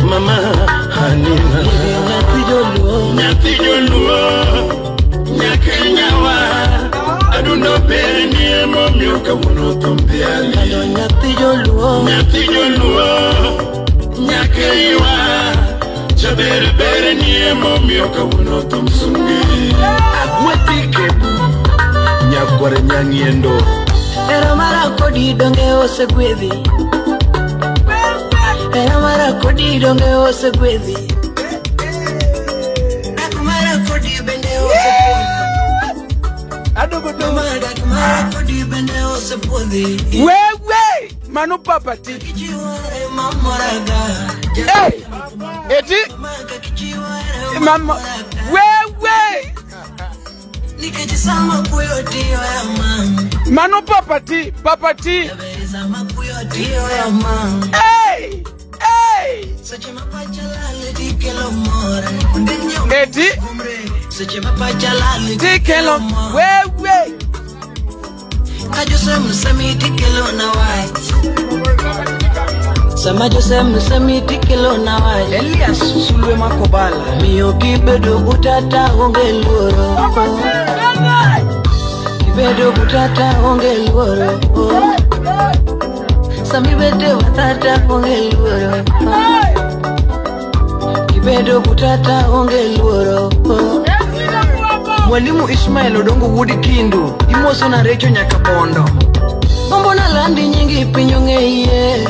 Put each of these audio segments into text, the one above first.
Mama, honey, Nyatijoluo, Nyakenyawa, I don't know Penny, Mom, you come on Tompiali, Nyatijoluo, Nyakenyawa, Chabere, near Mom, you come on Tomsungi, Agwatikebu, Nyakwara Nyangendo, Eramara Kodi Donge Osegwevi. Eramara Kodi Donge Osegwevi. Nakumara Kodi Bende Osegwevi. Wewe Manu Papati. Hey, eti Mama. Wewe Manu Papati. Hey, hey. Eti Tikelo. Wewe Sami tikelo na wai. Sami tikelo na wai. Elias Sulwe Makobala. Miyo kibedo butata honge luoro. Kibedo butata honge luoro. Sami bede watata honge luoro. Kibedo butata honge luoro. Mwalimu Ismail Odongo Wudi Kindu imoso na recho Nyakabondo. Mambo na landi nyingi pinyo ngeye.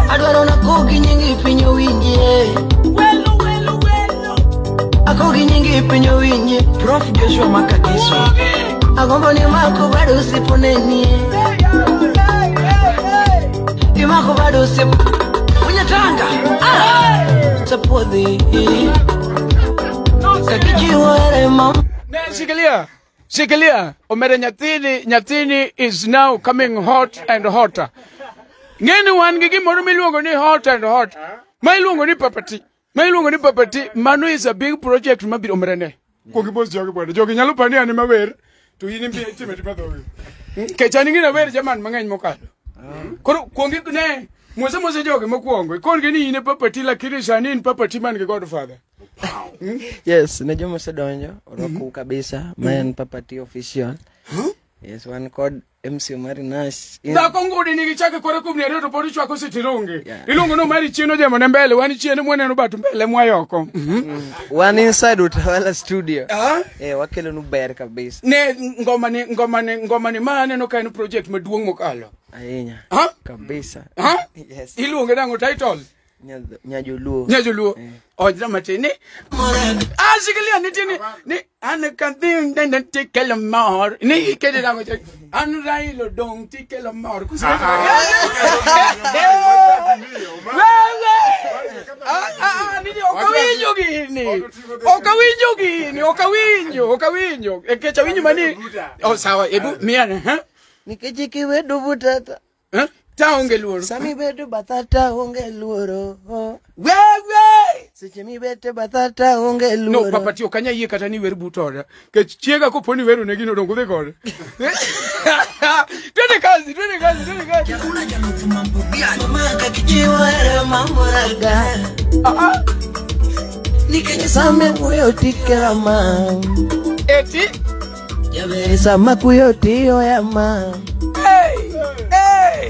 Adwaro na kogi nyingi pinyo winje. Akogi nyingi pinyo winje. Prof Joshua Makagiso. Agombo ni mako bado siponeni. Ni mako bado Unyatanga. Sapodhi. Shikilia. Omere Nyathini is now coming hot and hotter. Ngeni wan gigi moru miluongo ni hot and hot. Mailuongo ni Papati. Manu is a big project mabiro Omerene. Kogi boss jogi bwana. Jogi nyalo pani ani mawer. To yini mbi time timadhogi. Kechani ngina wer jaman mang'eny mokalo. Koro kongi ne Mose jogi mokwongo. Kongi ni ine Papati lakini sani in Papati man gi Godfather. Yes, najua msedonyo oroko kabisa man Papati official. Yes, one called MC Omari Nash. Da kongodi nigi chake kore kumni reto podi chwa kositironge. Ilongo no mari chieno jemo ne mbele wani chieno mwene no batu mbele mwayoko. One inside Utawala studio. Wakelo nu ber kabisa. Ne ngoma ni mane no kainu project maduong mokalo. Ahinya. Kabisa. Yes. Ilongo dango title. Nyajoluo. Ojra matini. Shikilia nitini ni ane kantin den tikelo mar. Ni kede dango chek. Anu railo dong tikelo mar. Nini okawinjo. Ekecha winyo mani. Oh sawa ebu miane Nikejiki wedu butata. Ta honge luoro. Sami bedu batata honge luoro. Wewe. Seche mi bete batata honge luoro. No Papati okanya yie kata ni weru butoda. Ke chiega ko poni weru negino dongo de gore. Twende kazi. Kuna jano tumambo bia. Mama kakijiwa mambo raga. Nikeje same kuyo tikela ma. Eti. Jabe sama kuyo tiyo ya ma. Hey.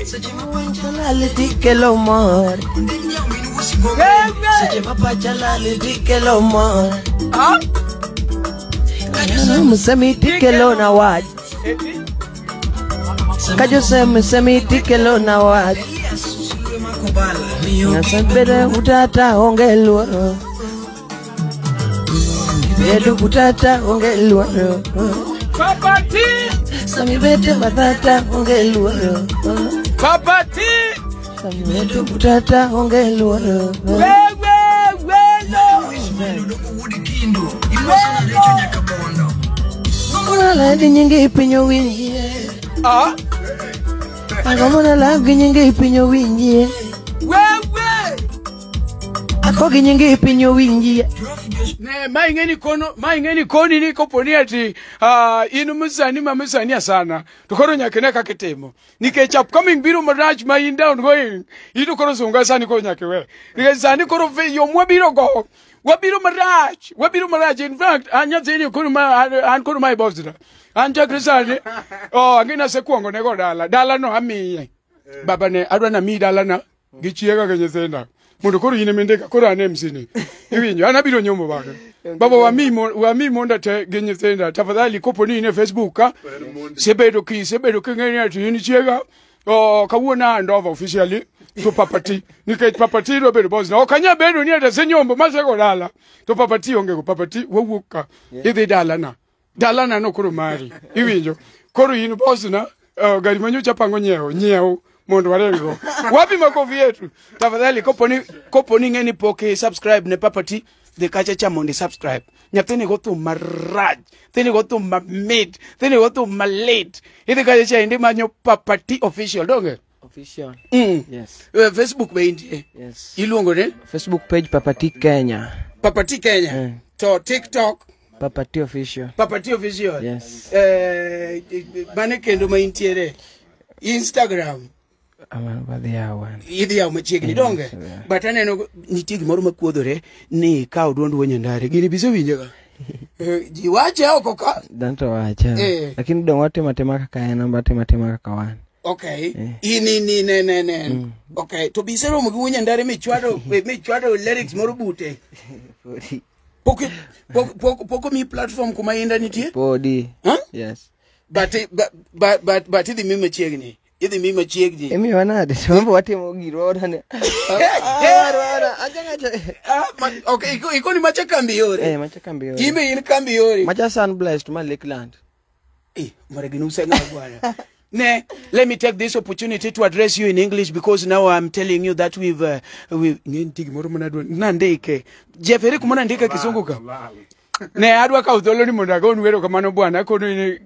Seche mapachala le tikelo mor. Seche mapachala le tikelo mor. Kajo semi tikelo na waj. Kajo semi tikelo na waj. Nasabere utata honge luoro. Bedu utata honge luoro. Papati. Sami bete batata honge luoro. Papati. Sami bedu utata honge luoro. Wewe. Ngomona landi nyingi pinyo winjie. Ngomona landi nyingi pinyo winjie. Wewe. Akogi nyingi pinyo winjie. Ne maingeni koni ni koponi ati inu musani mamusani sana. Tukoro nyakene kaketemo. Nike chap coming biro maraj my in down going. Itu koro sunga sani ko nyakewe. Nike sani koro fe yo mwa biro go. Wabiro maraj in fact anya zini kuru my boss da. Anja krisani. Oh angina sekuongo nego dala no ami. Baba ne adwana mi dala na gichiega kenye senda. Mundo koro yine mendeka koro ane msini. Iwinyo anabiro nyomo baka. Baba wa mi monda te genye senda. Tafadhali kopo ni ine Facebook ka. Sebedo ki ngeni ati yini chiega. Kawuna ndova officially. To papati. Nika papati ro bedo boss na. Kanya bedo ni ata senyombo masego dala. To papati ongeko papati wawuka. Ithi dala na no koro mari. Iwinyo. Koro yine boss na. Gari manyo chapango nyeo. Mondo warego. Wapi makofi yetu? Tafadhali koponi ngeni poke subscribe ne papati de kacha cha monde subscribe. Nyathini goto maraj, thini goto mamid, thini goto malate. Idi kacha cha indi manyo papati official donge. Official. Yes. Facebook be indi. Yes. Iluongo ne? Facebook page Papati Kenya. Papati Kenya. To TikTok Papati official. Papati official. Yes. Bane kendo ma intiere. Instagram. Idi ya machiegni donge. But aneno nitie gimoro makuodhore ni ka duond Wanyandare. Gini biso winjega. Ji wache oko ka. Danto wacha. Lakini dong wate matema kaka ena mbate matema kaka wan. Okay. Ne. Okay. To bisero mu Wanyandare mechwado lyrics moro bute. Poko mi platform kuma inda nitie? Podi. Huh? Yes. But idi mi machiegni. Idi mi machiegni. Emi wanade mambo wate mogiro ne. Okay, iko ni macha kambi yore. Macha kambi yore. Ime in kambi yore. Macha sun blessed ma Lakeland. Maraginu senga bwana. Ne, let me take this opportunity to address you in English because now I'm telling you that we've ngentigi moro munadwa nandeke. Jeferi kumona ndika kizungu ka. Ne adwa ka udholo ni mondago nwero kamano bwana kono ni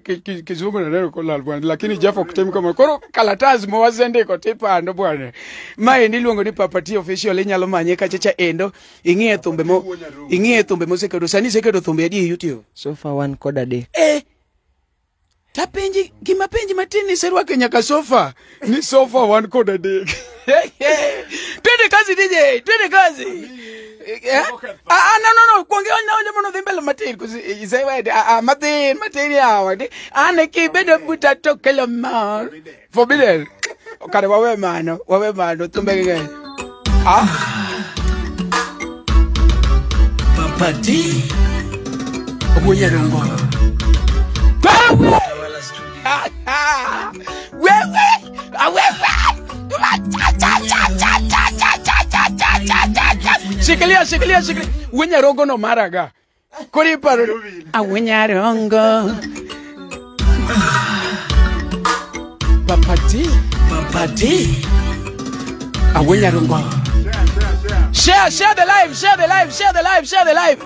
kizungu na nero kola bwana lakini Jeffo kutemi kama koro kalatazi mo wazende ko tipa ando bwana mae niluongo ni Papati official inyalo manye kacha cha endo ing'ie thumbe mo sekedo sani sekedo thumbe adi YouTube so far one quarter day tapenji gimapenji matini serwa Kenya ka sofa ni sofa one quarter day twende kazi DJ twende kazi no kuongea na mono dhimbele matini kuzi say wait matini hawa ane kibedo buta tokelo mar forbidden kare wawe mano tumbege Papati Wanyarongwa Shikilia Wanyarongwa no maraga kuri paro Wanyarongwa Papati Wanyarongwa share the live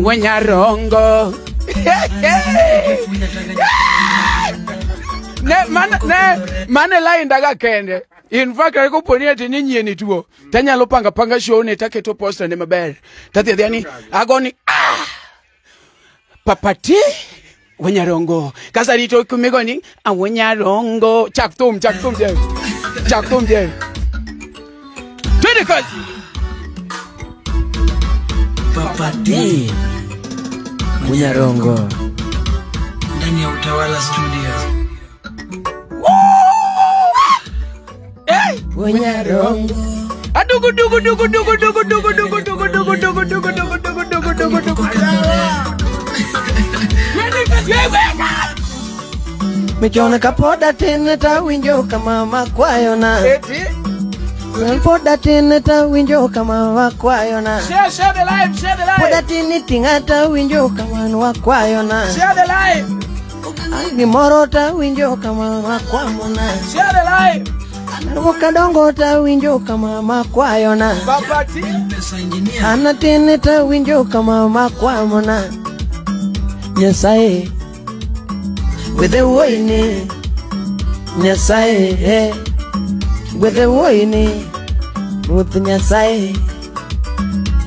Wanyarongwa mane la indaga kende in fact ko poni ati nyeni tuo tanyalo panga show ne taketo poster ne maber tathi yani agoni Papati Wanyarongwa kasa rito kumigoni Wanyarongwa chaktum je twende kazi Papati Wanyarongwa ndani ya Utawala Studio. Wanyarongwa adugu Michona kapoda tene ta winjo kama makwayo na Poda tene ta winjo kama makwayo na share the live Poda tene tingata winjo kama makwayo na share the live Ani moro ta winjo kama makwamo na share the live Wakadongo ta winjo kama makwayo na Papati Ana tene ta winjo kama makwamo na Nyasaye with the wine Nyasaye with the wine with Nyasaye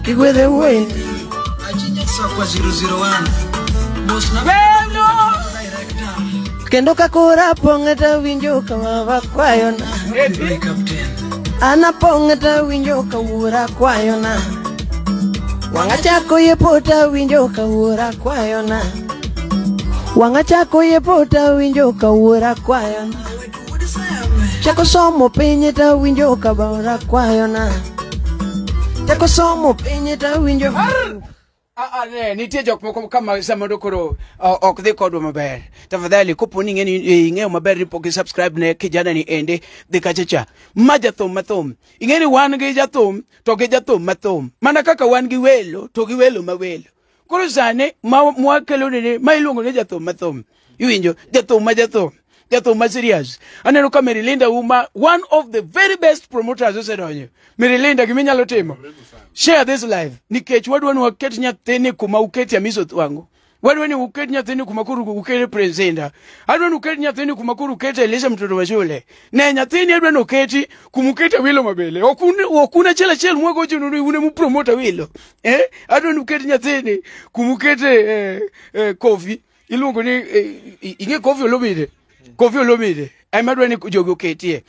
kigwedhe wuoyi Achinya sokwa 001 Bos na kendo kakora pong'eta winjo kama wakwayona Captain ana pong'eta winjo kawura kwayona wanga chako yepota winjo kawura kwayona wanga chako yepota winjo kawura kwayona chako somo penye ta winjo kabara kwayona chako somo penye ta winjo nitie jok moko kama samado koro ok dhi kodwa maber. Tafadhali kopo ni ing'eyo maber ni pok subscribe ne kijana ni ende dhi kachacha. Ma jathum mathum. Ing'eni wan gi jathum to gi jathum mathum. Mana kaka wan gi welo to gi welo mawelo. Koro sane mwakelo ni ma iluongo ni jathum mathum. Iwinjo jathum ma jathum. Jathum ma serious. Aneno ka Merilinda Uma, one of the very best promoters osedonyo. Merilinda giminyalo timo. Share this live. Nikech wadwa ni waket nyathini kuma uketi amiso wangu. Wadwa ni uket nyathini kuma kuru ukete presenter. Adwa ni uket nyathini kuma kuru ukete Elisha mtoto wa shule. Ne nyathini adwa ni uketi kumukete wilo mabele. Okuna chela mwago chunu une mu promoter wilo. Adwa ni uketi nyathini kumukete coffee. Iluongo ni inge coffee olomide. Coffee olomide. Aimadwa ni jogo ketie.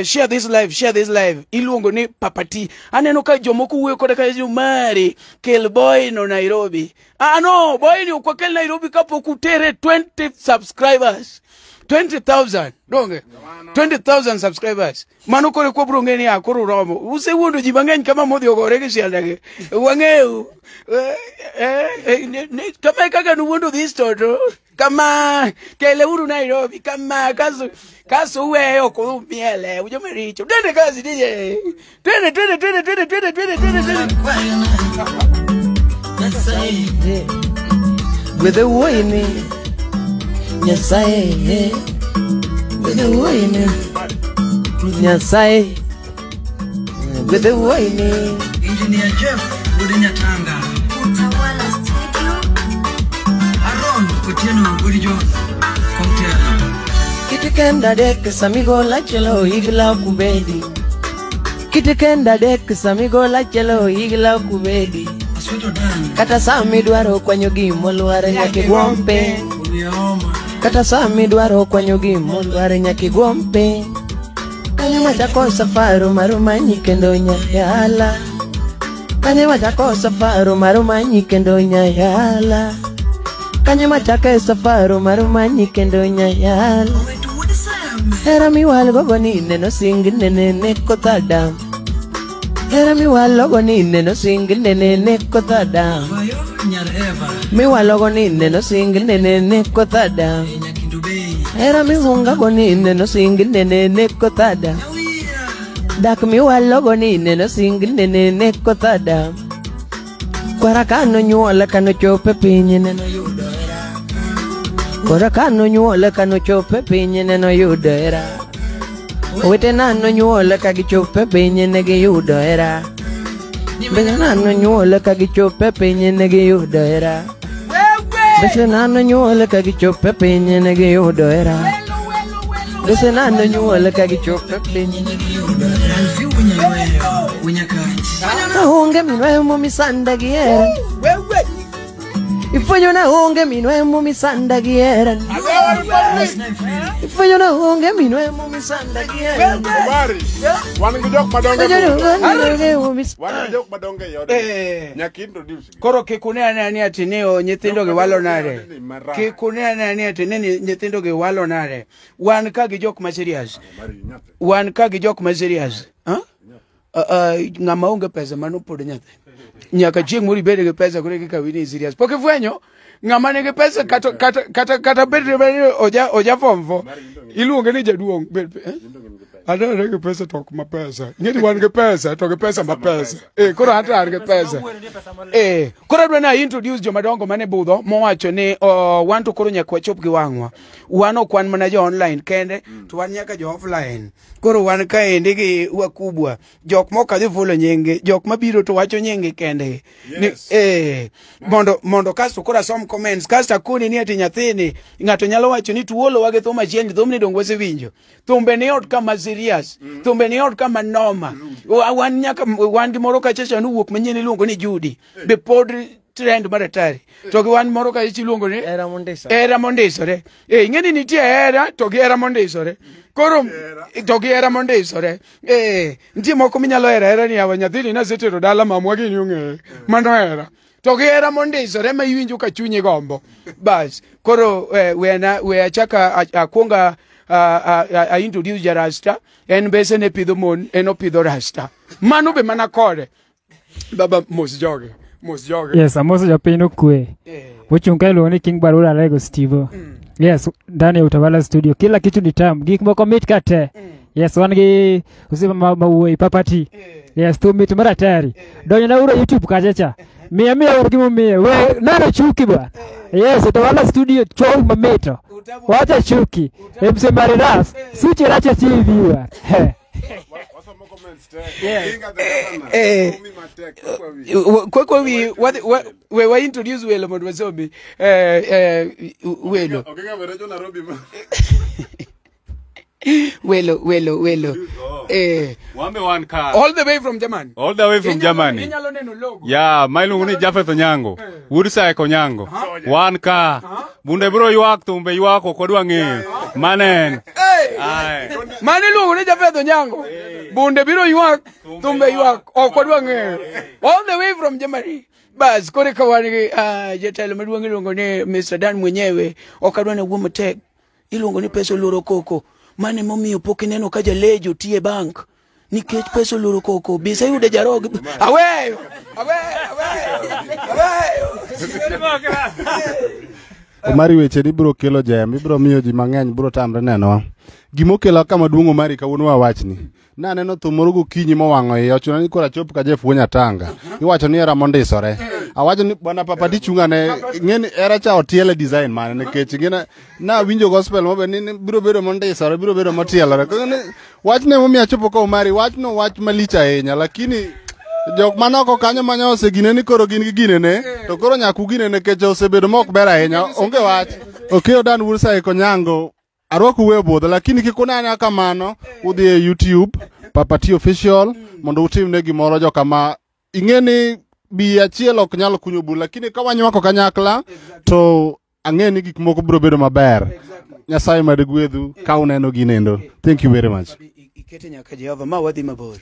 Share this live. Iluongo ni papati. Aneno ka jomoko wuoyo koda ka Omari kel boy no Nairobi. No, boy ni kwa kel Nairobi kapok utere 20 subscribers. 20,000 donge 20,000 subscribers mano kore kwa bronge ni akoro romo usewuondo ji mang'eny kama modhi ogore gi siandage wang'eyo kama kaka nuwondo this toto kama kele uru Nairobi kama kaso weyo ko miele ujo mericho twende kazi DJ twende with the women Nyasaye with the women Nyasaye with the women Engineer Jeff Budenya Tanga Utawala studio Aaron Kutieno Gurijo Komtela Kitikenda dek samigo la chelo igla kubedi Kitikenda dek samigo la chelo igla kubedi Sweto Dan Kata sami dwaro kwanyo gimo luare nyaki gwompe Kata sami dwaro kwanyo gimo luare nyaki gwompe Kanye machako safaro marumanyi kendo nyayala Kanye machako safaro marumanyi kendo nyayala Kanye machako safaro marumanyi kendo nyayala Era mi wal gogo ni neno singi nene kotadam Era mi wal logo ni neno singi nene kotadam Vayo Nyareva Mi wal logo ni neno singi nene kotadam Nyakindube Era mi hunga go ni neno singi nene kotadam Dak mi wal logo ni neno singi nene kotadam Kwara kano nyuola kano chope pinyi neno yudera Kwara kano nyuola kano chope pinyi neno yudera Wete nano nyuola kagi chope pinyi negi yudera Bese nano nyuola kagi chope pinyi negi yudera Bese nano nyuola kagi chope pinyi negi yudera Bese nano nyuola kagi chope pinyi negi yudera Alfi Unyakati Nahunge minwemo misanda giera Ifonyo nahunge minwemo misanda giera Ifonyo nahunge minwemo misanda giera Omari, wan gi jok madonge yode. Nyaki introduce. Koro kikunea ni ati ni nyithindo gi walo nare. Kikunea ni ati ni nyithindo gi walo nare. Wan ka gi jok ma serious. Wan ka gi jok ma serious. Ng'ama onge pesa mano pod nyathi. Nyaka chieng' muri bede gi pesa kore kika wini serious. Poke fwenyo ng'ama nigi pesa kata bede oja fomfo. Iluonge ni jaduong'. Ada nigi pesa tok ma pesa. Ngeni wan gi pesa to gi pesa ma pesa. Koro hata ar gi pesa. Koro dwe na introduce jomadongo mane budho mowacho ni wan to koro nyaka wachop gi wang'wa. Wan ok wan mana jo online kende to wan nyaka jo offline. Koro wan kaendi gi wakubwa. Jok moko adhi fulo nyinge, jok mabiro to wacho nyinge kende. Ni, mondo kasto kora som comments kasta kuni ni ati nyathini ng'ato nyalo wacho ni tuolo wage thum achiel thum ni dong wasewinjo. Thumbe ni ot kama serious. Thumbe ni ot kama noma. Wan nyaka wan gi moro kachacha nuwuok manyien iluongo ni Judy. Be pod trend maratari. To gi wan moro kachacha iluongo ni Era mondisore. Ing'eni nitie era to gi era mondisore. Koro to gi era mondisore. Nitie moko minyalo era ni awa nyathini nasetero dala mamwa gini ong'e. Mano era. To gi era mondisore ma iwinjo ka chunyi gombo. Bas. Koro we achaka akwonga I introduce Jarasta en bese ne pidho mon en opidho rasta mano be mana kode baba mos joge yes amoso japino kwe wochunga lo ni King Barura Lego Steve yes ndani ya Utawala studio kila kitu ni tam gik moko mit kate yes wangi usima mawoi papati yes tu mit maratari donyo na uro YouTube kachacha mia urgimo mia we nana chuki ba yes Utawala studio chou mameto wacha chuki Omari Nash suchi racha TV wa Kweko we introduce welo mod wasobi welo Welo. Wambe one car. All the way from Germany. All the way from Germany. Yeah, Mailu ni Jafet Onyango. Woodsa Konyango. One car. Bunde bro yuak tumbe yuak okodwa ng'eyo. Manen. Mani lu ni Jafet Onyango. Bunde biro yuak tumbe yuak okodwa ng'eyo. All the way from Germany. Bas kore kawani jetelo maduong' iluongo ni Mr. Dan mwenyewe okadwa na wuomo tek. Iluongo ni pesa loro koko. Mane momiyo pok ineno ka jalejo tie bank nikech pesa loro koko bisa yude jarog aweyo Omari weche ni bro kelo jam ibro miyo ji mang'eny bro tamre neno gimokelo kama duong' Omari kawuono wawachni na neno thumoro gokinyi mowang'o iye ochuna ni kora chop ka jefuonya tanga iwacho ni era mondisore awacho ni bwana papati chungane ng'eni era cha otiele design mane nikech ngina na winjo gospel mobe ni biro bedo mondisore biro bedo motielore wachne momiya chopo ka Omari wachno wach malich ahinya lakini jok manoko kanyo manyo osegine ni koro gin gi ginene to koro nyaku ginene kech osebedo mok ber ahinya onge wach okeo Dan Woodsa Konyango arwako we bodho lakini kikunana kamano udhi e YouTube Papati official mondo utimne gimoro jokama ing'eni bi achiel ok nyalo kunyo bul lakini ka wanywako kanyakla to ang'eni gik moko biro bedo maber Nyasaye med gwedhu ka uneno ginendo. Thank you very much. Ikete nyaka Jehova ma wadhi mabor.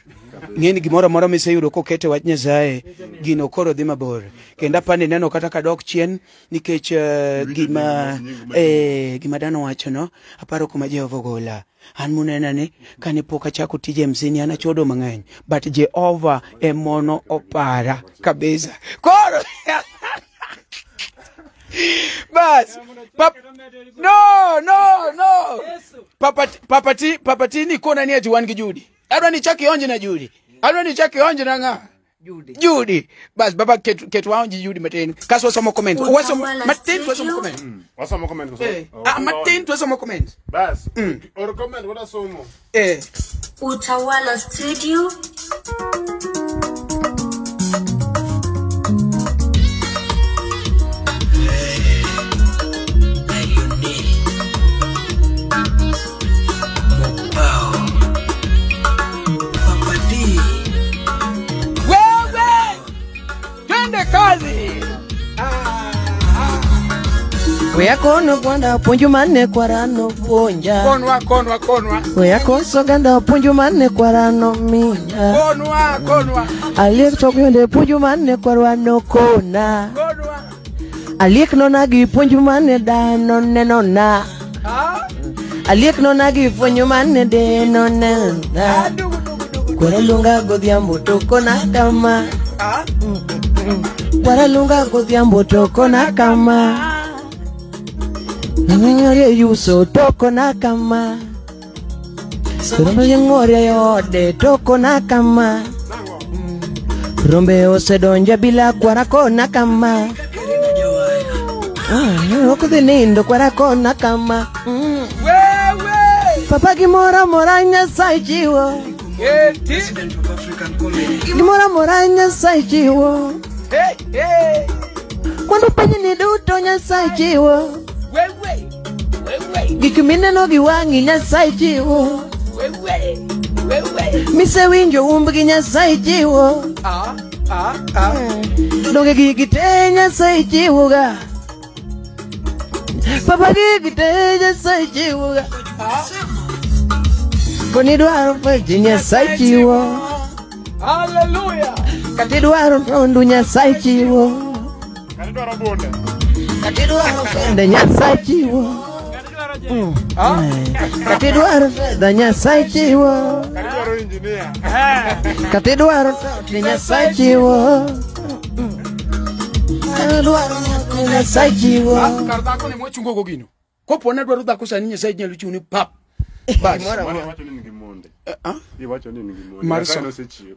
Ng'eni gimoro moro miseyudo kokete wach Nyasaye gino koro dhi mabor. Kenda pani neno kata kadok chien nikech gima dano wacho no aparo kuma Jehova gola. An munena ni kani poka chako tije msini ana chodo mang'eny but Jehova emono opara kabisa. Koro Bas no Papati ni kona ni ati wan gi Judy adwa ni chaki onje na Judy adwa ni chaki onje na nga Judy bas baba ketu waonje Judy matin kaso somo comment waso matin waso comment Wasomo comment matin waso comment bas or comment wala somo Utawala studio. Wea kono gwanda ponju mane kwarano ponja konwa Wea koso ganda ponju mane kwarano minya konwa Aliek tokyonde ponju mane kwarano kona Aliek nonagi ponju mane dano nenona Aliek nonagi ponju mane deno nenona Kwara lunga godhiambo toko na kama Kwara lunga godhiambo toko na kama Ng'ore yuso toko na kama Rombe ng'ore yode toko na kama Rombe osedonja bila kwara kona kama Okudhi nindo kwara kona kama Papa gimora mora Nyasaye chiwo Gimora mora Nyasaye chiwo Kwando penye ni duto Nyasaye chiwo Gik mineno gi wang'i Nyasaye chiwo Mise winjo umbi Nyasaye jiwo. Donge gigite Nyasaye jiwo ga. Papa gigite Nyasaye jiwo ga. Koni dwaro feji Nyasaye jiwo. Hallelujah. Kati dwaro tondu Nyasaye jiwo. Kati dwaro fende Nyasaye jiwo. Kati dwaro fende Nyasaye jiwo. Kati dwaro fende Nyasaye jiwo. Nyasaye jiwo. Kardako ni mochungo gogino. Kopo na dwaro dhako sani Nyasaye nyalo chuni pap. Bas.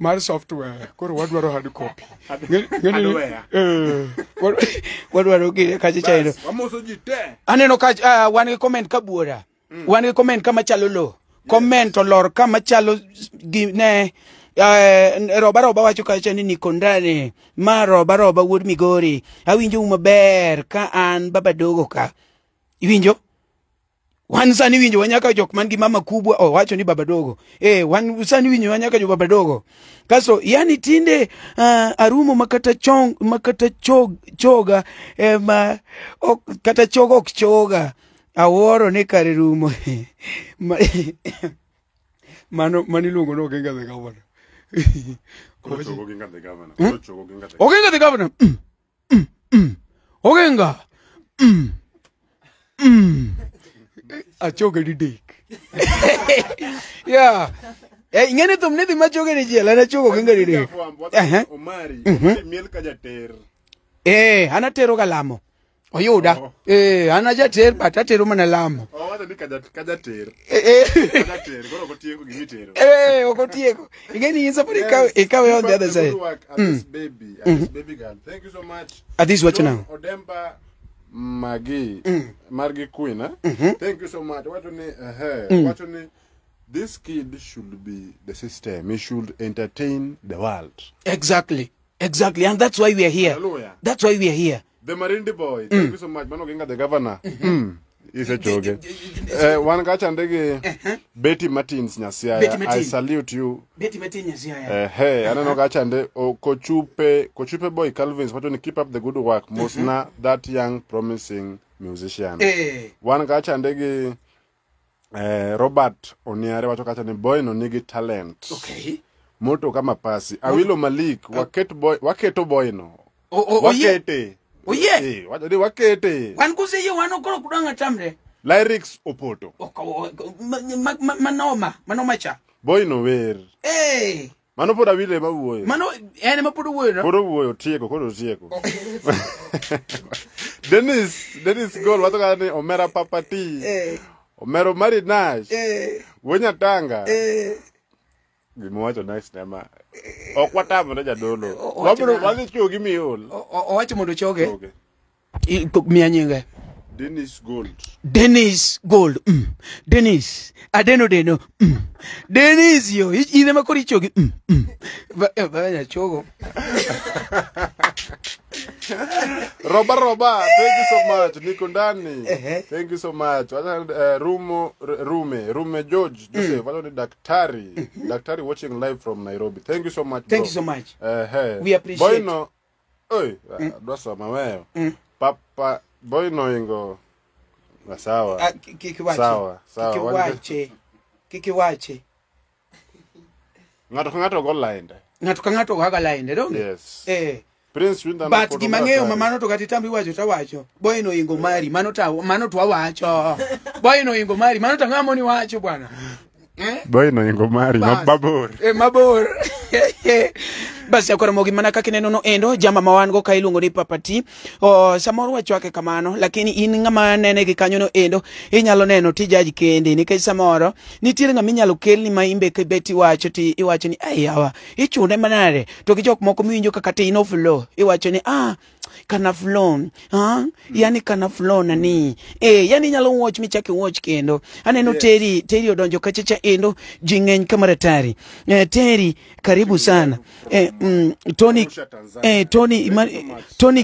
Mar software. Koro wadwaro hard copy. Wadwaro gire kaji chaino. Wamoso jite. Aneno kaji wan comment kabuora. Wan comment kama chalo lo. Comment olor kama chalo ne roba wacho kacha ni nikondane. Ma roba wuod Migori. Awinjo maber ka an baba dogo ka. Iwinjo? Wan sani winjo wanyaka jok man gi mama kubwa wacho ni baba dogo. Wan sani winjo wanyaka jo baba dogo. Kaso yani tinde arumo makata choga kata chogo ok choga. Aworo ne kare rumo. Maniluongo no Ogenga the governor. Ogenga the governor. Ogenga the governor. Ogenga. A choga di dik. Yeah. Ingene tumne di machoga di jela na chogo Ogenga di dik. Omari, miel kajater. Anatero galamo. Oyuda. Anajater but atero mana lamo. Wata ni kajater. Goro kotieko gimitero. Okotieko. Ingene yinsa put ikawe on the other side. This baby girl. Thank you so much. At this watch now. Odemba Margi Queen, Thank you so much. What this kid should be the system. He should entertain the world. Exactly. And that's why we are here. Hallelujah. That's why we are here. The Marindi boy. Thank you so much. Manogenga the governor. He's a joke. One gachandege Betty Martins Nyasiaya. I salute you. Betty Martins Nyasiaya. Hey, I don't know gachande Kochupe boy Calvins. What to keep up the good work. Most na that young promising musician. One gachandege Robert Oniare. What gachande boy no nigi talent. Okay. Moto kama pasi. Awilo Malik. Waketo boy no. Wakete. Oh yeah. Wakete. Wankuze ye wanokoro kudanga tamre. Lyrics opoto. Manoma cha. Boy no wer. Mano poda wile mabuoyo. Mano ene mapodo wuoyo no. Podo wuoyo tieko kodo tieko. Dennis Gold watoka ni Omera Papati. Omero Omari Nash. Wonya Tanga. Gimowacho nice nama. Okwatamo na jadolo. Wabro chogi miol. Owacho mondo choge. Miya nyinge. Dennis Gold. Dennis. Adeno. Dennis yo. Ine makori chogi. Banya chogo. Roba. Thank you so much. Nikondani. Thank you so much. Rume George. Joseph. Daktari watching live from Nairobi. Thank you so much. Bro. Thank you so much. We appreciate. Boy no. Oi. Dosa mameo. Papa. Boy no ingo. Sawa. Kikiwache. Ngato go line. Ngato ga line, don't you? Yes. Prince Winda. But gimangeo mamano to gatitambi wacho tawacho. Boy no ingo mari, mano to wacho. Boy no ingo mari, mano ta ngamo ni wacho bwana. Boy no ingo mari, mabor. Mabor. Basi akora mogi manaka kineno no endo jama mawango ka iluongo ni Papati samoro wachwake kamano lakini in ngama nene gi kanyo no endo inyalo neno tijaji kende nikech samoro nitiere ngama inyalo kelni ma imbe ke beti wacho ti iwacho ni ayawa ichune manare to gi jok moko miwinjo kaka tin of flow iwacho ni kana flow yani kana flow nani yani nyalo watch mi chake watch kendo aneno Teri odonjo kachacha endo jingeny kamaratari Teri karibu sana Tony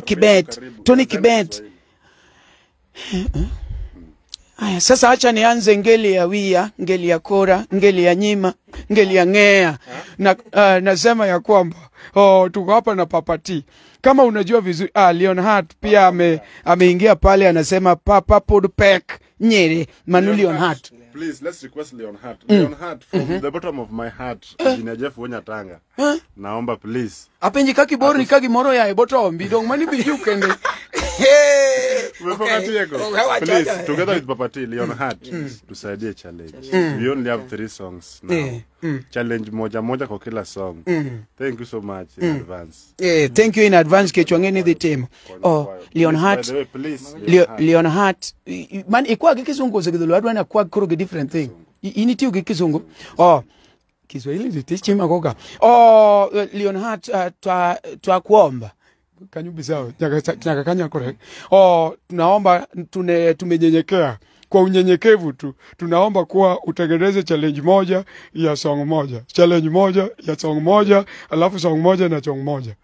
Kibet Aya, sasa acha nianze ngeli ya wia, ngeli ya kora, ngeli ya nyima, ngeli ya ngea. Na nasema ya kwamba tuko hapa na Papati. Kama unajua vizuri, Leonhard pia ameingia pale anasema Papa Podpek Nyeri, Manu Leonhard. Please, let's request Leonhard. Leonhard, from the bottom of my heart, Engineer Jeff Wonyatanga. Naomba, please. Apenji kaki boro ni kaki moro ya bottom, bidong mani biju kende. Please, together with Papati, Leonhard, tusaidie challenge. We only have 3 songs now. Challenge moja kwa kila song. Thank you so much in advance. Thank you in advance kechwangeni the team. Leonhard. By the way, please, Leonhard. Man, ikwa kizungu zegedolo adwa na kwa kuro different thing. Initi uge kizungu. Kiswahili zitichi magoga. Leonhard twa kuomba. Kanyubi sawa. Nyakakanya correct. Tunaomba tumenyenyekea. Kwa unyenyekevu tu, tunaomba kuwa utengeneze challenge moja ya song moja. Challenge moja ya song moja, alafu song moja na song moja.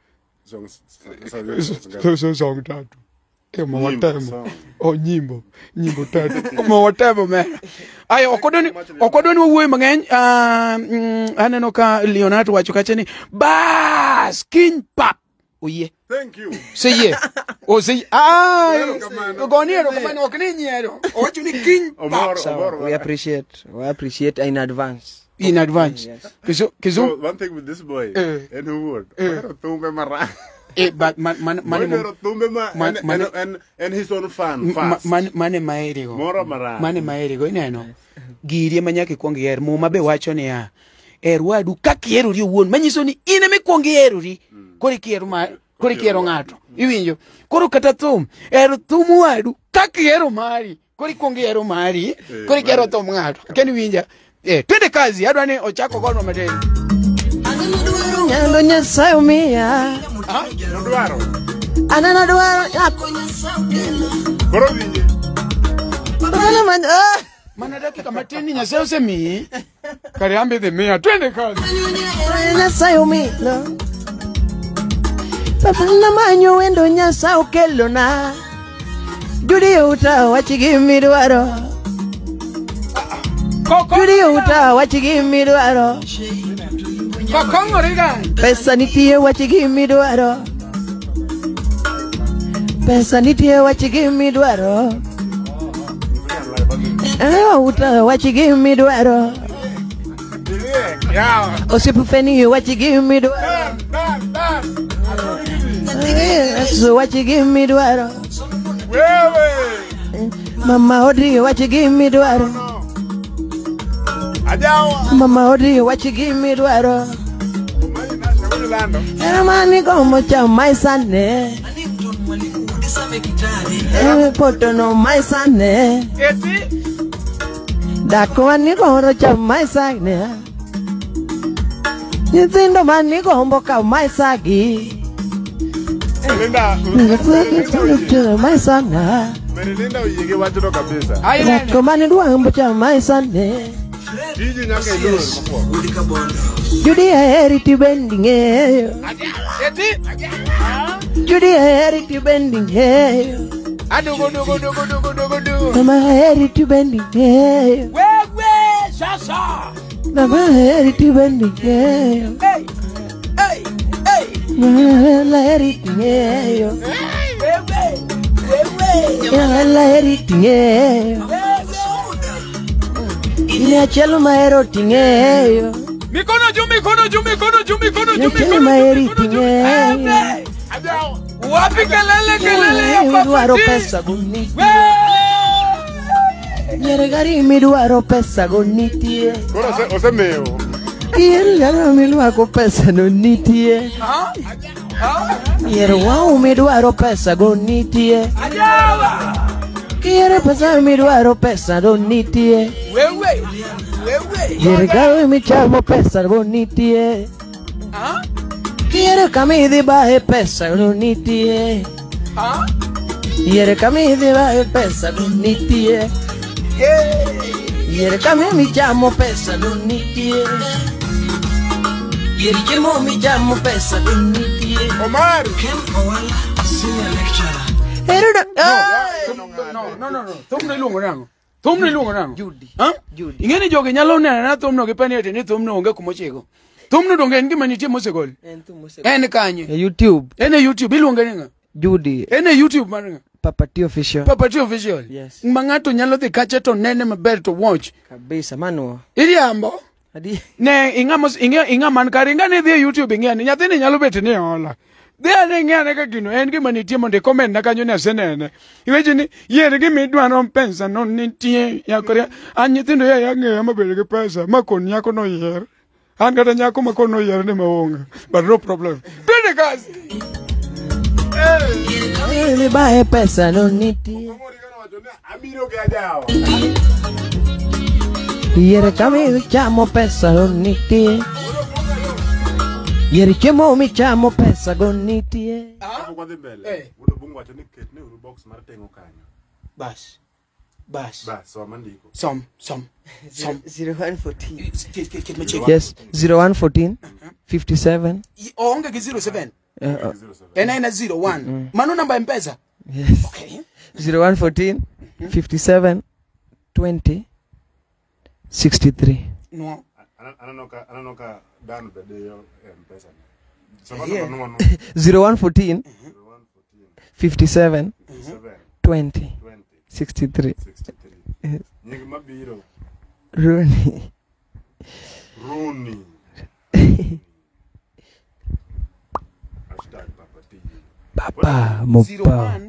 Song tatu. Mawatemo. Nyimbo tatu. Mawatemo, man. Aya, okodoni uwe mangeny, aneno ka Leonhard wachokacheni, bas, king pap. Oye. Thank you. Say yeah. Say Gonero kamani okninyero. Ochu ni king. We appreciate in advance. In advance. Yes. So one thing with this boy, and who would? But and his own fan fast. Mane maerigo. Moro mara. Mane maerigo ineno. Giri manyake kuongi yer muma be wacho ni ya. Erwadu kakiero ri wuon manyiso ni ine me kuongi eruri. Kori kiero ngato. Iwinjo. Koro kata thum. Thumu wadu. Kakiero mari. Kori kuongiero mari. Kori kiero thum ngato. Keni winja. Twende kazi. Adwa ni ochako kono mateni. Nyando Nyasaye umiya. Nodwaro. Anana dwaro yako Koro winje. Mana dakika mateni Nyasaye usemi. Kariambe the mayor. Twende kazi. Nyasaye umiya. Papa na manyo wendo Nyasaye okelona. Judi utawachigi dwaro. Judi utawachigi dwaro. Pesa nitie wachigi dwaro. Pesa nitie wachigi dwaro. Utawachigi dwaro. Osipufeni wachigi dwaro. So what you give me dwaro. Mama Odri, what you give me dwaro. Mama Odri, what you give me dwaro. Mani como cha my son. Poto no my son. Dako ani como cha my son. Nintendo mani como ka my sagi. My son, Melinda uyige watu ndo kabisa. Komani duambo cha my son. Jiji nyanga idoro mkuu. Udika bondo. Judy heritage bending hey. Judy heritage bending hey. Mama heritage bending hey. Sasa. Mama heritage bending hey. Hey. Mama heritage hey. Mama heritage hey. Ile chelo maero tingeyo. Mikono juu. Wapi kelele ya Miduaro pesa goniti. Yeregari miduaro pesa goniti. Kora osemeo. Yere miduaro pesa goniti. Yere wao miduaro pesa goniti. Yere pesa miduaro pesa goniti. Wewe. Yeregari michamo pesa goniti. Yere kamidi bae pesa goniti. Yere kamidi bae pesa goniti. Yere kamidi michamo pesa goniti. Yere kemo michamo pesa goniti. Omari. Utawala senior lecturer. No. Tomo iluongo nango. Thum ni luongo nango? Judy. Ha? Judy. Ingeni jogi nyalo neno na thum no gipani ete ni thum no onge kumochego. Thum no donge en gima nitie mosegol. En kanye. YouTube. En YouTube iluonge ninga. Judy. En YouTube maninga. Papa T official. Papa T official. Yes. Mangato nyalo dhi kache to nene maber to watch. Kabisa mano. Iriambo. Adi. Ne inga man kari inga ne dhi YouTube inga ni nyathini nyalo bet ni hola. Dhi ane inga ne ka gino en gima nitie mondo comment na kanyo ne asenene. Iweche ni yier gima idwaro pesa no nitie yakore an nyithindo ya ng'eyo maber gi pesa makon nyako no yier. An kata nyako makon no yier ne maonge. But no problem. Twende kazi. Ni bae pesa no nitie. Yere kami chamo pesa no nitie. Yere chemo mi chamo pesa go nitie. Bas. Som. 0114. Yes, 0114 57. Onge ki 07. Ena 01. Mano namba mpesa. Yes. Okay. 0114 57 20 63. No. Ananoka down the day mpesa. 0114 57 20 63. Nyingi mabiro. Rooney. Papa Mopa.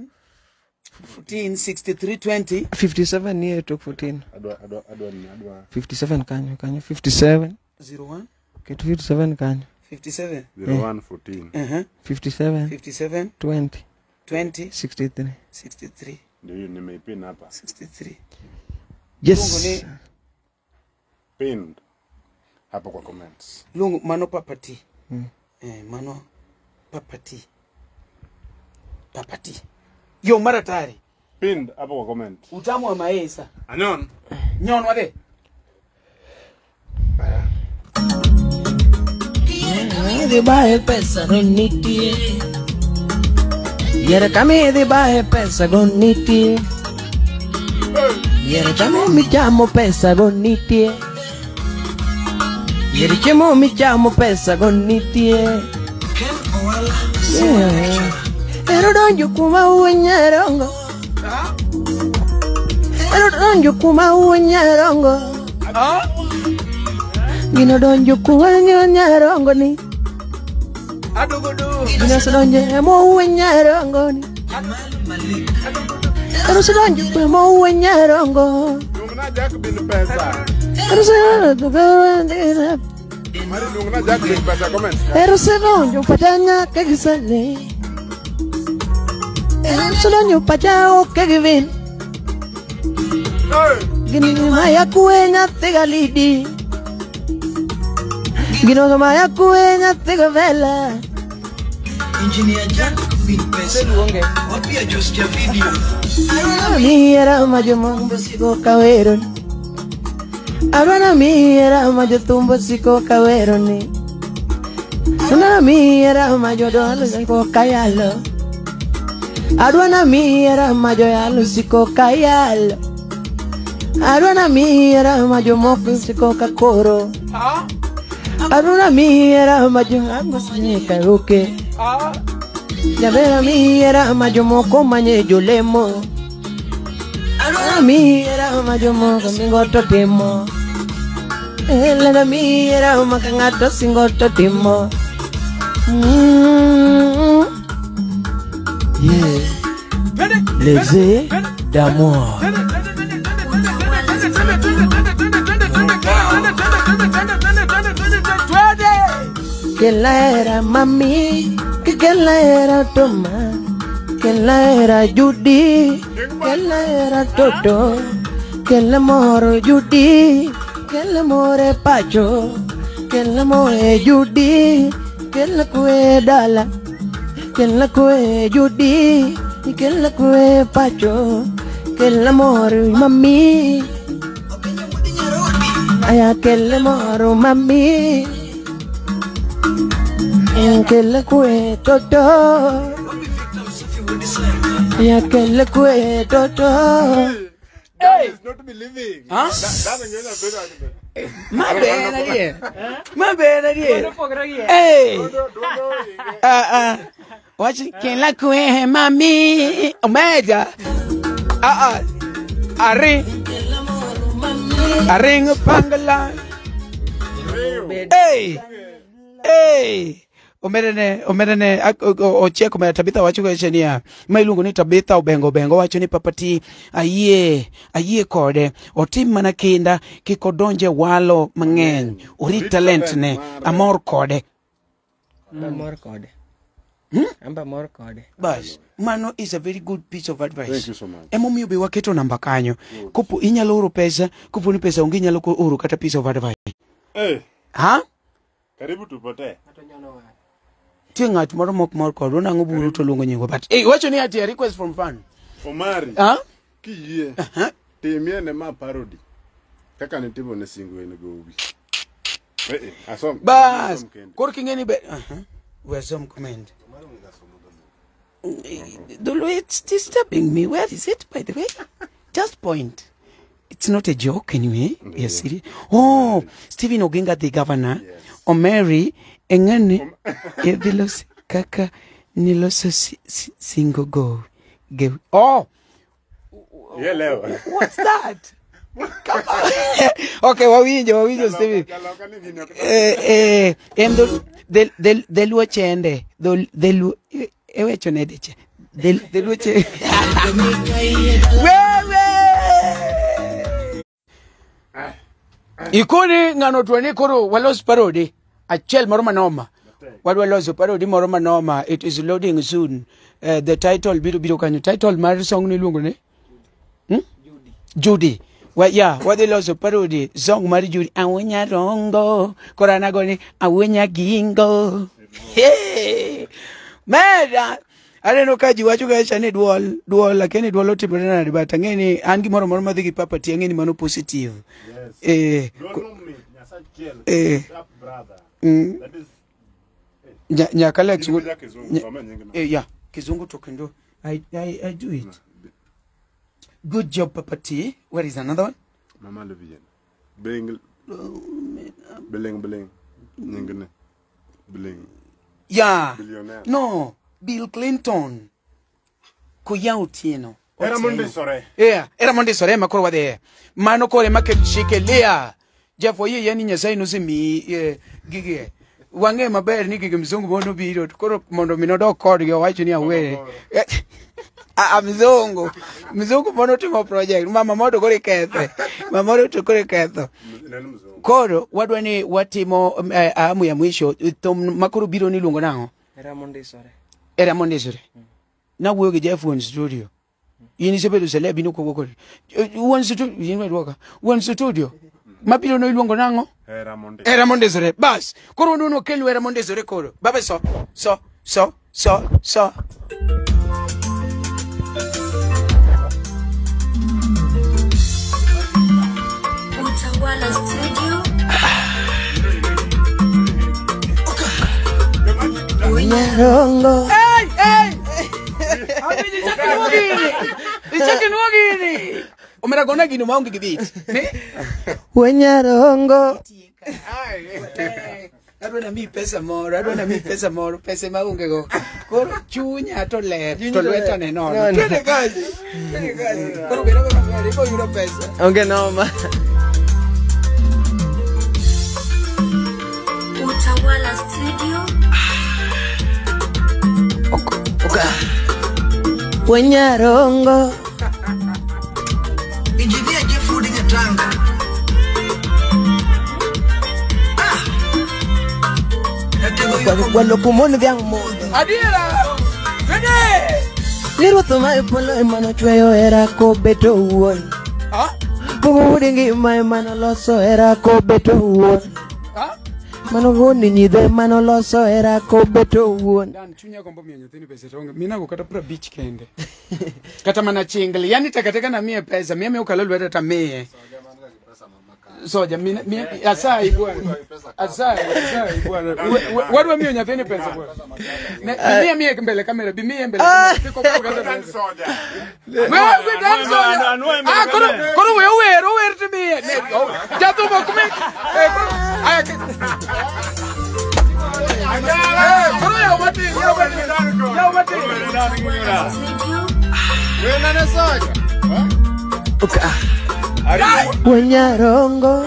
14 63 20 57 near to 14. Adwa. 57 kanyo 57. 01 Okay, 57 kanyo. 57 01 14 57 20 63. Ndio nimeipin hapa 63. Yes. Pinned hapo kwa comments. Lungu mano papati. Mano papati. Yo mara tayari. Pinned hapo kwa comment. Utamu wa maesa. Anyon. Nyon wade. De bae pesa no nitie. Yere kami de bae pesa go nitie. Yere kami mi chamo pesa go nitie. Yere chemo mi chamo pesa go nitie. Ero donjo kuma uwenyarongo. Ero donjo kuma uwenyarongo. Gino donjo kuma uwenyarongo ni. Gino donjo emo uwenyarongo ni. Ero donjo kuma uwenyarongo. Nungna jack bin pesa. Ero donjo Mari nungna jack bin pesa comment. Ero donjo patanya kagisane. Ero donjo pachao kagivin. Gini maya kuenya tegalidi. Gino maya kuenya tegavela. Engineer Jack bin pesa. Wapia just ya video. Mi era majo mambo siko kaweron. Arwana mi era majo tumbo siko kaweroni. Arwana mi era majo dolo siko kayalo. Arwana mi era majo yalo siko kayalo. Arwana mi era majo moko siko kakoro. Arwana mi era majo ango sika roke. Yavera mi era majo moko manye jolemo. Arwana mi era majo moko mingoto timo. Elena mi era makangato singoto timo. Yeah. Les d'amour. Que la era mami, que la era toma, que la era Judy, que la era Toto, que el amor Judy, que el amor es Pacho, que el amor es Judy, que la cue Dala, que la cue Judy, y que la cue Pacho, que el amor mami, ay que el amor mami. Que le cuento todo. Ya que le cuento todo. Hey. That is not believing. Huh? That is My bad idea. My bad idea. Hey. Watch it. Can't like mami. Omega. Aring pangala. Hey. Hey. Omerene ochieko mera Tabitha wacho weche niya ma iluongo ni Tabitha obengo wacho ni papati ayie kode otim mana kinda kik odonje walo mang'eny orit talent ne amor kode Amba mor kode. Bas, mano is a very good piece of advice. Thank you so much. Emomiyo be waketo namba kanyo. Kopo inyalo oro pesa, kopo ni pesa onge inyalo oro kata piece of advice. Hey. Ha? Karibu tupote. Tingat moro mok mor kod onango buru to luongo nyingo but hey wacho ni ati a request from fan. Omari. Ha? Kiyie. Timie ne ma parody. Kaka nitimo ne singo en gowi. Asom. Bas, kor kingeni be we some comment. It's disturbing me. Where is it, by the way? Just point. It's not a joke anyway. Yes, it is. Oh, Stephen Oginga, the governor. Yes. Omari engane edilos kaka niloso singo go. Oh. Yeah, Leo. What's that? Come on. Okay, wawinjo Stephen. Del chende. Del ewecho nedeche. Del che. Ikoni ngano tuani koro walos parody. Achel moro manoma. Wadwa loso parody moro manoma. It is loading soon. The title biro kanyo. Title mar song ni luongo ne? Judy. What they lost a parody song Mari Judy awenya rongo korana goni awenya gingo. Hey. Man, I don't know kaji wacho gacha ni duol lakini duol otimore nade but ngeni an gimoro moro madhi gi papa ti ngeni mano positive. Yes. That is Nyakalex yeah, kizungu tokendo. I do it. Good job, Papa T. Where is another one? Mama Levian. Bling. Yeah. Billionaire. No. Bill Clinton. Kuyautieno. Era Mondesore. Yeah. Era Mondesore makoro wade. Mano kore make shike lea. Jeff oye yani nyasai no se mi gige. Wange maber ni gige mzungu bono biro. Koro mondo minodo kod yo wacho ni awe. Mzungu mono timo project mama modo kore ketho koro wadwa ni watimo amu ya mwisho tom makuru biro ni luongo nango era mondisore na wuoyo gi Jeff won studio yini sebedo celebi no kogo kore won studio yini wadwaka won studio mabiro no luongo nango era mondisore bas koro no kelu era mondisore koro baba so Utawala Studio. Unyarongo. Hey! Ichaki nuogini. Omeragona gino maungi gibit. Unyarongo. Adwana mi pesa moro, pesa maunge go. Koro chunya to ler, to lweta ne nono. Twende kazi. Koro bera baba ko yudo pesa. Onge noma. Utawala Studio. Unyarongo. Injinia Jeff di Tanga. Cuando kumon vyang mondo. Adiera. Twende. Liru tuma polo emano chweyo era ko beto won. Ah? Bubu dingi mai mano loso era ko beto won. Ah? Mano woni nyide mano loso era ko beto won. Dan chunya kombo miyo nyathini pesa tonge. Mina go kata pura beach kende. Kata mana chingle. Yani takataka na mie pesa. Mie ukalo lweta ta mie. soja asai bwana asai bwana watu mimi nyathini pesa bwana mimi mbele kamera mimi mbele piko kwa gaza soja wewe dan soja kono wewe timi jatu bokume kono ya mati wewe nani soja Oka. Wanyarongo.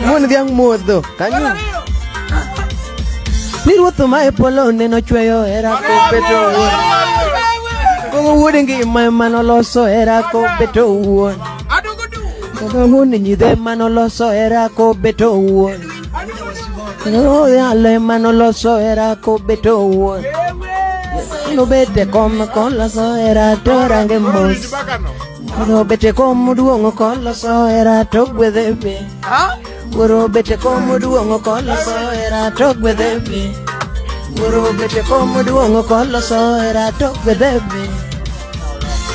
Mon diang modho kanyo. Niruotho mae polo neno chweyo era ko beto wuon. Kogo wuode ngima manoloso era ko beto wuon. Kogo wuode nyidhe manoloso era ko beto wuon. No yale manoloso era ko beto wuon. No bete kom koloso era torange mos. No bete kom duongo koloso era to gwedhebe. Guru bete kom duongo koloso era to gwedhebe. Guru bete kom duongo koloso era to gwedhebe.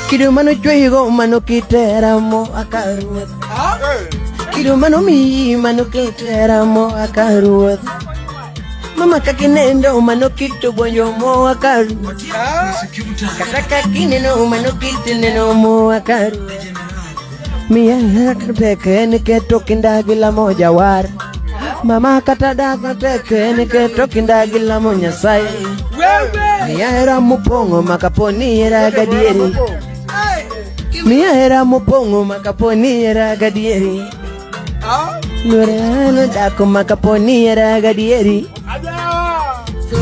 Kidu mano chweyo mano kitera mo akaruoth. Kidu mano mi mano kitera mo akaruoth. Mama kakinendo mano kitu bonyo mo akaruoth. Kataka kineno mano kitineno mo akaruoth. Mia peke ni keto kindagila moja war. Mama katadaga peke ni keto kindagila mo Nyasaye. Mia era mupongo makaponi era gadieri. Mia era mupongo makaponi era gadieri. Lorena dako makaponi era gadieri.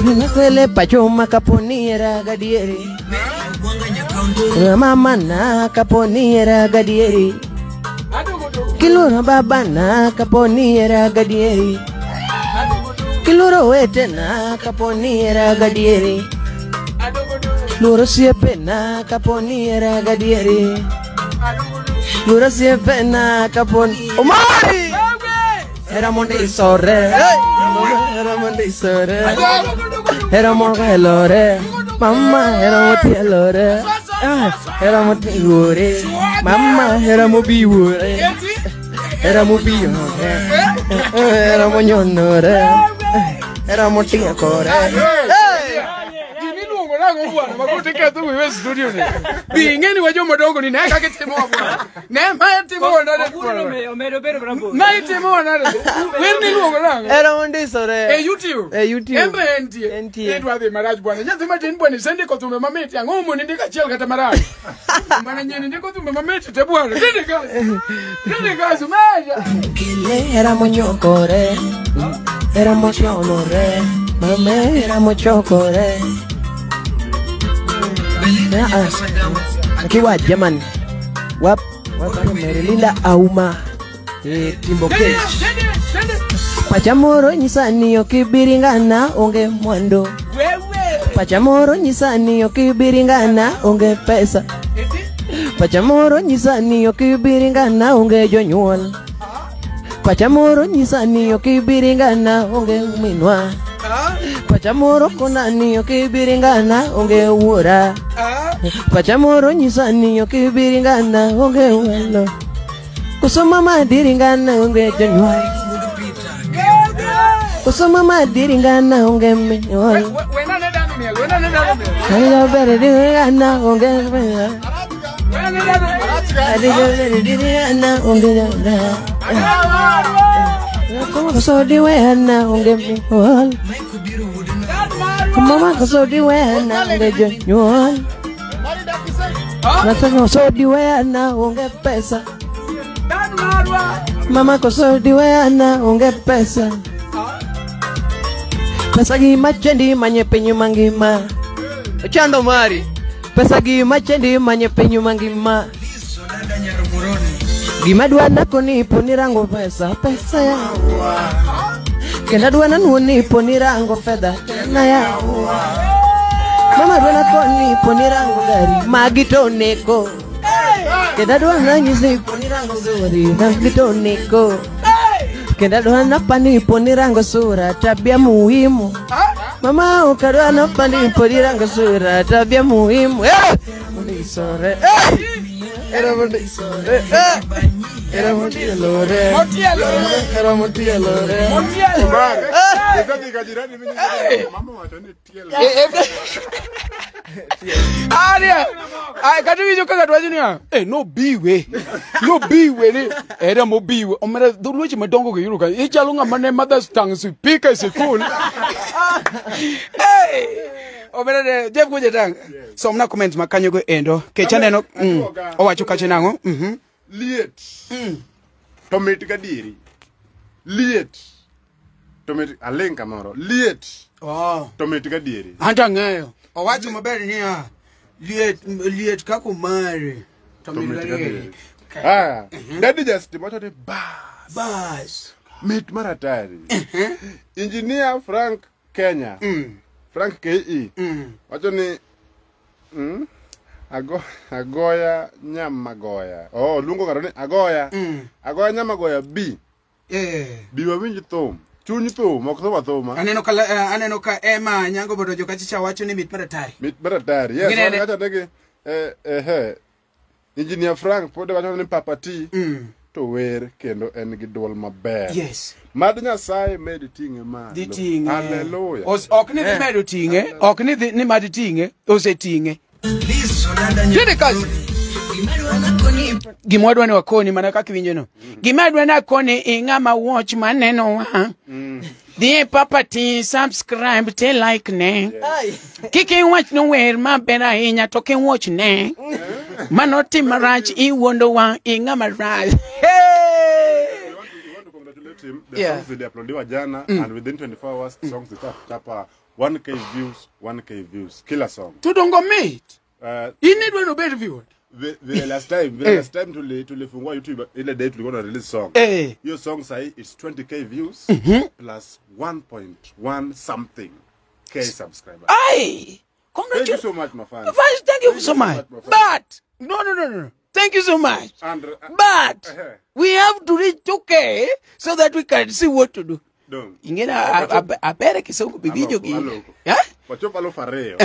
Nakwele pacho makaponi era gadieri. Mama na kaponi era gadieri. Kiloro baba na kaponi era gadieri. Kiloro wete na kaponi era gadieri. Loro siepe na kaponi era gadieri. Loro siepe na kaponi Omari era monde sore. Era monde sore. Era monde lore. Mama era monde lore. Era monde gore. Mama era mobiure. Era mobiure. Era moñonore. Era motinga core. Bwana makutika tu wewe studio ni bingeni wajo modongo ni naye kake temo bwana na mai temo na de omero bero brambo mai temo na de wewe ni luongo lango era monde sore YouTube enti edwa de maraj bwana nyathi matin bwana sende ko tume mameti angomo ni ndika chiel kata maraj mana nyeni ndiko tume mameti te bwana tende ka sumaja kile era moñokore era mochonore mame era mochokore. Akiwa jamani wap Merilinda Auma Timbo Cage Pachamoro nyisani yokibiringana onge mwando. Pachamoro nyisani yokibiringana onge pesa. Pachamoro nyisani yokibiringana onge jonyuol. Pachamoro nyisani yokibiringana onge minwa. Pachamoro konani yokibiringana onge wuora. Pachamoro nyisani yokibiringana onge welo. Kusoma madiringana onge jonyuol. Kusoma madiringana onge minwa. Kaya beriringana onge minwa. Adiringana onge jonyuol. Kusodi wena onge minwa. Mama kusodi wena onge jonyuol. Nataka kusodi wena onge pesa. Mama kusodi wena onge pesa. Pesa gi machendi manye penyu mangima. Ochando mari. Pesa gi machendi manye penyu mangima. Gima dwana koni ponirango pesa ya. Kena dwana nuni ponirango fedha na ya. Mama dwana koni ponirango gari magitoneko. Kena dwana nyisi ponirango zuri magitoneko. Kena dwana pani ponirango sura tabia muhimu. Mama ukadwa na pandi podirango sura tabia muhimu. Mondisore. Era mondisore. Era montielore. Era montielore. Mama watani tielo. Aria. Ai katu video kaka twajinia. No biwe. No biwe ni. Era mo biwe. Omera duluchi madongo ke yuruka. Ichalunga mane mother's tongue speaker is cool. Hey. Omera de Jeff kuje tang. So mna comment makanyo go endo. Ke chaneno. Owacho kache nango. Liet. Tomate kadiri. Liet. Tomate alenka moro. Liet. Tomate kadiri. Hanta ngayo. Owacho maberi ni ha. Liet kako mare. Tomate kadiri. Daddy just moto de Bas. Meat maratari. Engineer Frank Kenya. Frank KE. Wacho ni Agoya Nyamagoya. Lungo karoni Agoya. Agoya Nyamagoya B. Biwa winji thum. Chunyi thum, mok thum athuma. Aneno ka Emma nyango bodo jokachicha wacho ni mit maratari. Mit maratari. Yes, wacho negi Engineer Frank pode wacho ni Papa T. To wer kendo en gi duol maber. Yes. Mad Nyasaye med tinge ma. Hallelujah. Ok ni medo tinge, ok ni mad tinge, ose tinge. Tede kazi. Gimwadwa ni wakoni mana kaki winjono. Gimadwa na koni ingama watch maneno wa. Dear Papa T, subscribe, te like ne. Kiki watch no where ma bera inya toke watch ne. Manoti marach I wondo wa ingama raj. Hey! You want to congratulate him. The songs they uploaded jana and within 24 hours songs they tap 1k views, 1k views. Killer song. Tudongo meet. You need one to be reviewed. The last time to fungua YouTube ile day tulikuwa release song. Your song say it's 20k views plus 1.1 something k subscribers. Aye. Thank you so much, my fan. Thank you so much. But no. Thank you so much. But we have to reach 2k so that we can see what to do. Ingena apere kisongo bibijo ki. Wachopa lo fareo.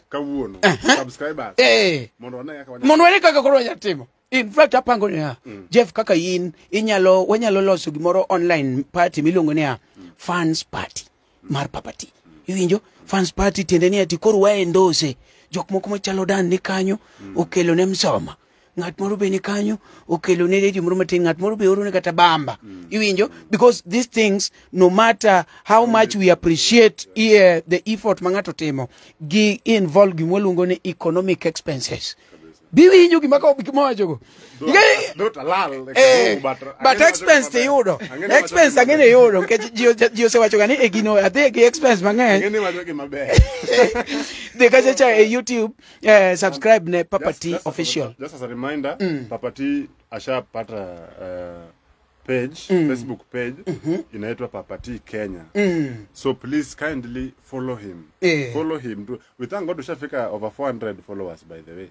Kawuono. Subscribers. Mondo wane kaka koro nyatimo. In fact apango ni Jeff kaka yin wanyalo loso gimoro online party miluongo ni fans party mar Papa T. Iwinjo fans party tendeni ati koro wa endose jok moko machalo Dan ni kanyo okelo ne msoma. Ngat moro be ni kanyo okelo ne redio moro matin ngat moro be oro ne kata bamba. Iwinjo because these things no matter how much we appreciate the effort mangato timo gi involve gimoluongo ni economic expenses. Biwinjo gimaka obikimojo not halal but expense te yudo expense angene yudo ke jio se wacho gani e gino ate ke expense mang'eny ngene wacho gi maber de kacha YouTube subscribe ne Papa T official. Just as a reminder, Papa T ashapata page, Facebook page inaitwa Papa T Kenya. So please kindly follow him. Follow him. We thank God ushafika over 400 followers by the way.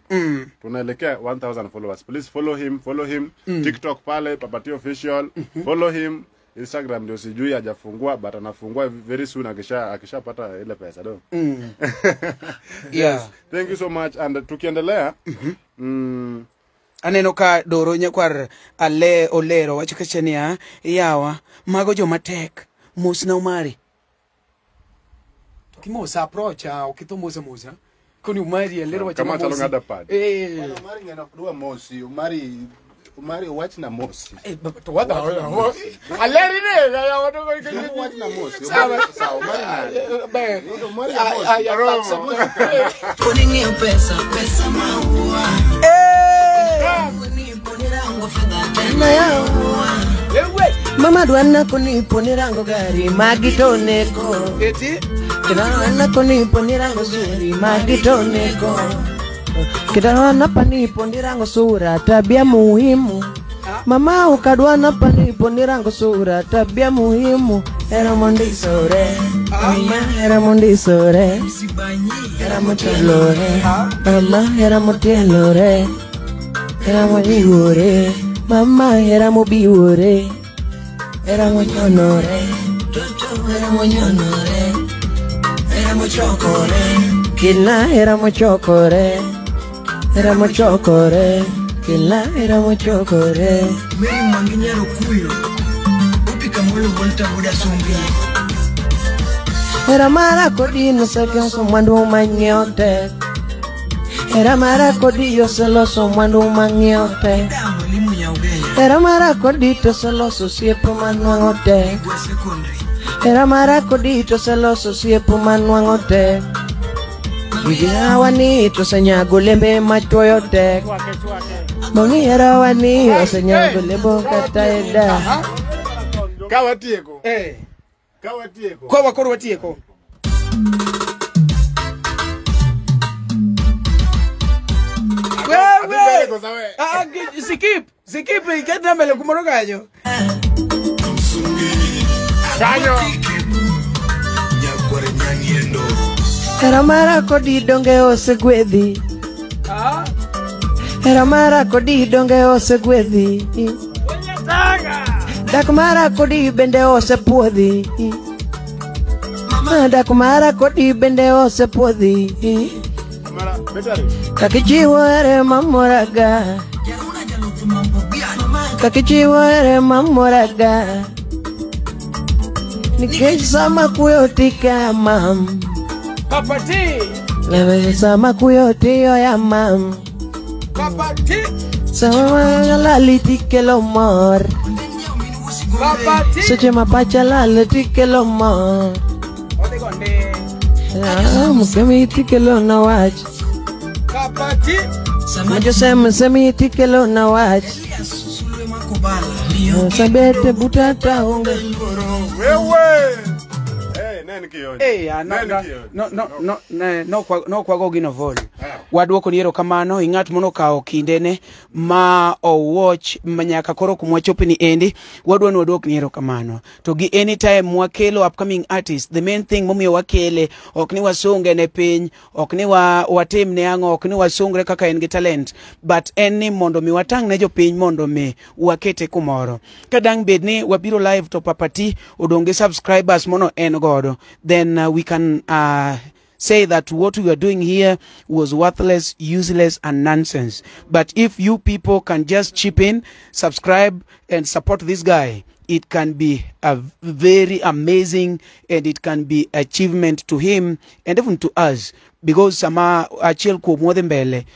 Tunaelekea 1000 followers. Please follow him. TikTok pale Papa T official. Follow him. Instagram ndio sijui hajafungua but anafungua very soon akishapata ile pesa do. Yes. Thank you so much and tukiendelea aneno ka doro nyakwar olero wacho kachania yawa mago joma tek mos na Omari tukimosa approach ukito mosa kuni Omari olero wacho kama chalo ngada pad Omari ngena kudua mosi Omari watch na mosi to what aleri ne ya watu ko watch na mosi sawa Omari Poningi pesa maua Mama duana kuniponerango gari magitoneko Kidana kuniponerango suri magitoneko Kidana paniponerango sura tabia muhimu Mama ukadwana paniponerango sura tabia muhimu Era mondisore Era mondisore Era mocholore Mama era motielore Era mojiure Mama era mobiure Era moñonore Era moñonore Era Kila era mochokore. Era mochokore. Kila era mochokore. Meri manginyaro kuyo. Upika mwelo volta muda sumbi. Era mara kodi no se que son mando maniote. Era mara kodi yo se lo son mando maniote. Era mara kodi to se lo so siepo manuangote. Era mara kodi to se lo so siepo manuangote. Vijana wani to se nyagulembe machoyote. Mongi era wani o se nyagulembo kataeda. Kawatieko. Kawatieko. Kwa wakoro watieko. Wewe. Sikip ikenda mbele kumorogayo. Sanyo. Era mara kodi donge osegwedhi. Era mara kodi donge osegwedhi. Dak mara kodi bende osepuodhi. Dak mara kodi bende osepuodhi. Kakichiwo ere mamoraga. Kakichiwo ere mamoraga. Nikech sama kuyo tika mam. Papati. Leve sama kuyo tiyo ya mam. Papati. Sama lali tike lo mor. Papati. Seche mapacha lali tike lo mor. Ode gonde. Mukemi tike lo na wach. Papati. Majo semi tike lo na wach. Sabete butata unge. Wewe. Nene kiyo. Ananga. No kwago gino vol. Wadwoko ni erokamano ing'at mono kao kindene ma watch manyaka koro kumwachope ni endi wadwa ni wadwok ni erokamano to gi anytime mwakelo upcoming artist the main thing momiyo wakele ok ni wasunge ne piny ok ni watim ne ang'o ok ni wasungre kaka en gi talent but en ni mondo mi watang ne jopiny mondo mi wakete kumoro kadang bed ni wabiro live to Papati odonge subscribers mono en godo then we can say that what we are doing here was worthless, useless, and nonsense. But if you people can just chip in, subscribe, and support this guy, it can be a very amazing and it can be achievement to him and even to us. Because sama achiel ko mwode mbele